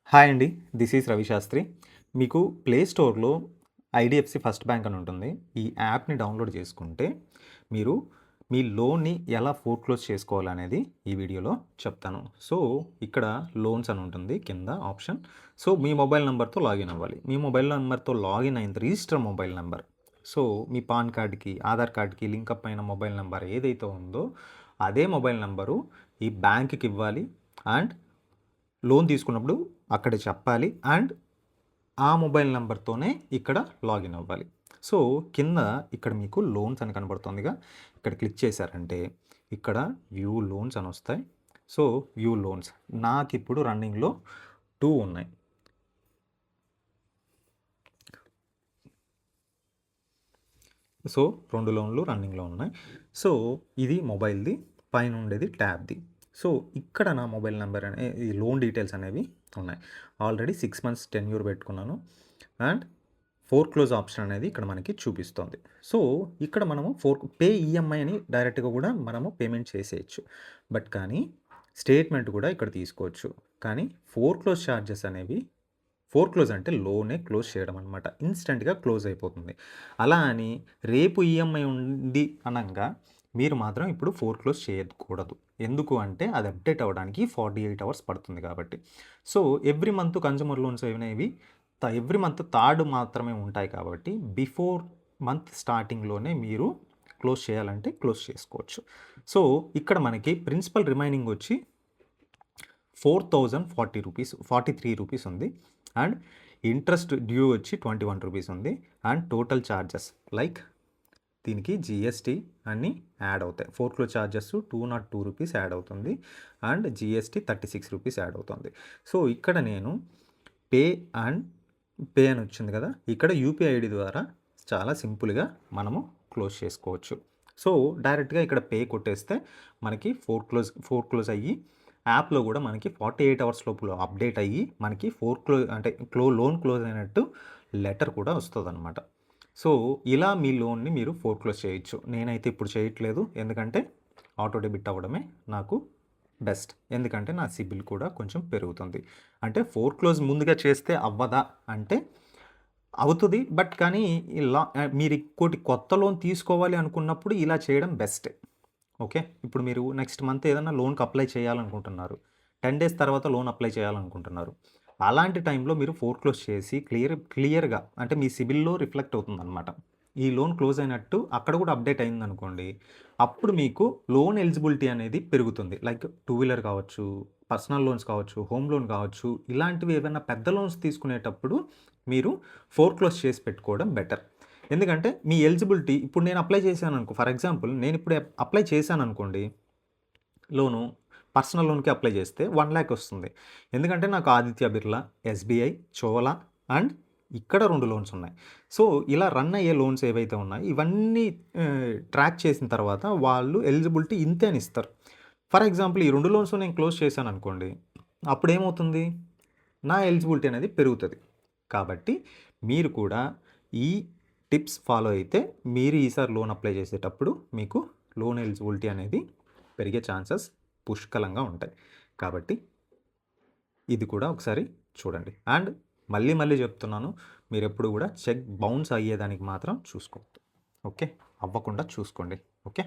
Hi అండి. This is Ravi Shastri. మీకు play స్టోర్‌లో ఐడీఎఫ్‌సి ఫస్ట్ బ్యాంక్ అని ఉంటుంది. ఈ యాప్‌ని డౌన్‌లోడ్ చేసుకుంటే మీరు మీ లోన్‌ని ఎలా ఫోర్‌క్లోజ్ చేసుకోవాలనేది ఈ వీడియోలో చెప్తాను. సో, ఇక్కడ లోన్స్ అని ఉంటుంది కింద ఆప్షన్. సో, మీ మొబైల్ నంబర్‌తో లాగిన్ అవ్వాలి. మీ మొబైల్ నంబర్‌తో లాగిన్ అయిన రిజిస్టర్ మొబైల్ నంబర్. సో, మీ పాన్ కార్డ్‌కి, ఆధార్ కార్డ్‌కి లింకప్ అయిన మొబైల్ నంబర్ ఏదైతే ఉందో అదే మొబైల్ నంబరు ఈ బ్యాంక్‌కి ఇవ్వాలి. అండ్ లోన్ తీసుకున్నప్పుడు అక్కడ చెప్పాలి. అండ్ ఆ మొబైల్ నంబర్‌తోనే ఇక్కడ లాగిన్ అవ్వాలి. సో, కింద ఇక్కడ మీకు లోన్స్ అని కనబడుతుందిగా. ఇక్కడ క్లిక్ చేశారంటే ఇక్కడ వ్యూ లోన్స్ అని వస్తాయి. సో, వ్యూ లోన్స్ నాకిప్పుడు రన్నింగ్‌లో 2 ఉన్నాయి. సో, 2 లోన్లు రన్నింగ్‌లో ఉన్నాయి. సో, ఇది మొబైల్‌ది, పైన ఉండేది ట్యాబ్‌ది. సో, ఇక్కడ నా మొబైల్ నంబర్ ఈ లోన్ డీటెయిల్స్ అనేవి ఉన్నాయి. ఆల్రెడీ 6 మంత్స్ టెన్యూర్ పెట్టుకున్నాను. అండ్ ఫోర్‌క్లోజ్ ఆప్షన్ అనేది ఇక్కడ మనకి చూపిస్తోంది. సో, ఇక్కడ మనము పే ఈఎంఐ అని డైరెక్ట్‌గా కూడా మనము పేమెంట్ చేసేయచ్చు. బట్ కానీ స్టేట్మెంట్ కూడా ఇక్కడ తీసుకోవచ్చు. కానీ ఫోర్‌క్లోజ్ చార్జెస్ అనేవి ఫోర్‌క్లోజ్ అంటే లోనే క్లోజ్ చేయడం అనమాట. ఇన్‌స్టంట్‌గా క్లోజ్ అయిపోతుంది. అలా అని రేపు ఈఎంఐ ఉంది అనంగా మీరు మాత్రం ఇప్పుడు ఫోర్‌క్లోజ్ చేయకూడదు. ఎందుకు అంటే అది అప్డేట్ అవ్వడానికి 48 అవర్స్ పడుతుంది కాబట్టి. So, every month consumer loans అనేవి ఎవ్రీ మంత్ థర్డ్ మాత్రమే ఉంటాయి కాబట్టి బిఫోర్ మంత్ స్టార్టింగ్‌లోనే మీరు క్లోజ్ చేయాలంటే క్లోజ్ చేసుకోవచ్చు. సో, ఇక్కడ మనకి ప్రిన్సిపల్ రిమైనింగ్ వచ్చి 4040 రూపీస్, 43 రూపీస్ ఉంది. అండ్ ఇంట్రెస్ట్ డ్యూ వచ్చి 21 రూపీస్ ఉంది. అండ్ టోటల్ చార్జెస్ లైక్ దీనికి జీఎస్టీ అన్నీ యాడ్ అవుతాయి. ఫోర్‌క్లోజ్ చార్జెస్ 202 రూపీస్ యాడ్ అవుతుంది. అండ్ జీఎస్టీ 36 రూపీస్ యాడ్ అవుతుంది. సో, ఇక్కడ నేను పే అని వచ్చింది కదా. ఇక్కడ యూపీఐ ఐడి ద్వారా చాలా సింపుల్గా మనము క్లోజ్ చేసుకోవచ్చు. సో, డైరెక్ట్గా ఇక్కడ పే కొట్టేస్తే మనకి ఫోర్‌క్లోజ్ అయ్యి యాప్లో కూడా మనకి 48 అవర్స్ లోపల అప్డేట్ అయ్యి మనకి ఫోర్‌క్లోజ్ అంటే లోన్ క్లోజ్ అయినట్టు లెటర్ కూడా వస్తుందన్నమాట. సో, ఇలా మీ లోన్ని మీరు ఫోర్‌క్లోజ్ చేయొచ్చు. నేనైతే ఇప్పుడు చేయట్లేదు. ఎందుకంటే ఆటో డెబిట్ అవ్వడమే నాకు బెస్ట్. ఎందుకంటే నా సిబిల్ కూడా కొంచెం పెరుగుతుంది. అంటే ఫోర్‌క్లోజ్ ముందుగా చేస్తే అవ్వదా అంటే అవుతుంది. బట్ కానీ మీరు ఇంకోటి కొత్త లోన్ తీసుకోవాలి అనుకున్నప్పుడు ఇలా చేయడం బెస్ట్. ఓకే. ఇప్పుడు మీరు నెక్స్ట్ మంత్ ఏదన్నా లోన్‌కి అప్లై చేయాలనుకుంటున్నారు. 10 డేస్ తర్వాత లోన్ అప్లై చేయాలనుకుంటున్నారు. అలాంటి టైంలో మీరు ఫోర్‌క్లోజ్ చేసి క్లియర్‌గా అంటే మీ సిబిల్‌లో రిఫ్లెక్ట్ అవుతుందనమాట. ఈ లోన్ క్లోజ్ అయినట్టు అక్కడ కూడా అప్డేట్ అయిందనుకోండి. అప్పుడు మీకు లోన్ ఎలిజిబిలిటీ అనేది పెరుగుతుంది. లైక్ టూ వీలర్ కావచ్చు, పర్సనల్ లోన్స్ కావచ్చు, హోమ్ లోన్ కావచ్చు. ఇలాంటివి ఏవైనా పెద్ద లోన్స్ తీసుకునేటప్పుడు మీరు ఫోర్‌క్లోజ్ చేసి పెట్టుకోవడం బెటర్. ఎందుకంటే మీ ఎలిజిబిలిటీ ఇప్పుడు నేను అప్లై చేశాననుకో, ఫర్ ఎగ్జాంపుల్ నేను ఇప్పుడు అప్లై చేశాననుకోండి లోను, పర్సనల్ లోన్‌కి అప్లై చేస్తే 1,00,000 వస్తుంది. ఎందుకంటే నాకు ఆదిత్య బిర్లా, ఎస్‌బీఐ, చోలా అండ్ ఇక్కడ 2 లోన్స్ ఉన్నాయి. సో, ఇలా రన్ అయ్యే లోన్స్ ఏవైతే ఉన్నాయో ఇవన్నీ ట్రాక్ చేసిన తర్వాత వాళ్ళు ఎలిజిబిలిటీ ఇంతే అని ఇస్తారు. ఫర్ ఎగ్జాంపుల్ ఈ 2 లోన్స్ నేను క్లోజ్ చేశాననుకోండి, అప్పుడేమవుతుంది? నా ఎలిజిబిలిటీ అనేది పెరుగుతది. కాబట్టి మీరు కూడా ఈ టిప్స్ ఫాలో అయితే మీరు ఈసారి లోన్ అప్లై చేసేటప్పుడు మీకు లోన్ ఎలిజిబిలిటీ అనేది పెరిగే ఛాన్సెస్ పుష్కలంగా ఉంటాయి. కాబట్టి ఇది కూడా ఒకసారి చూడండి. అండ్ మళ్ళీ చెప్తున్నాను, మీరెప్పుడు కూడా చెక్ బౌన్స్ అయ్యేదానికి మాత్రం చూసుకోవద్దు. ఓకే. అవ్వకుండా చూసుకోండి. ఓకే.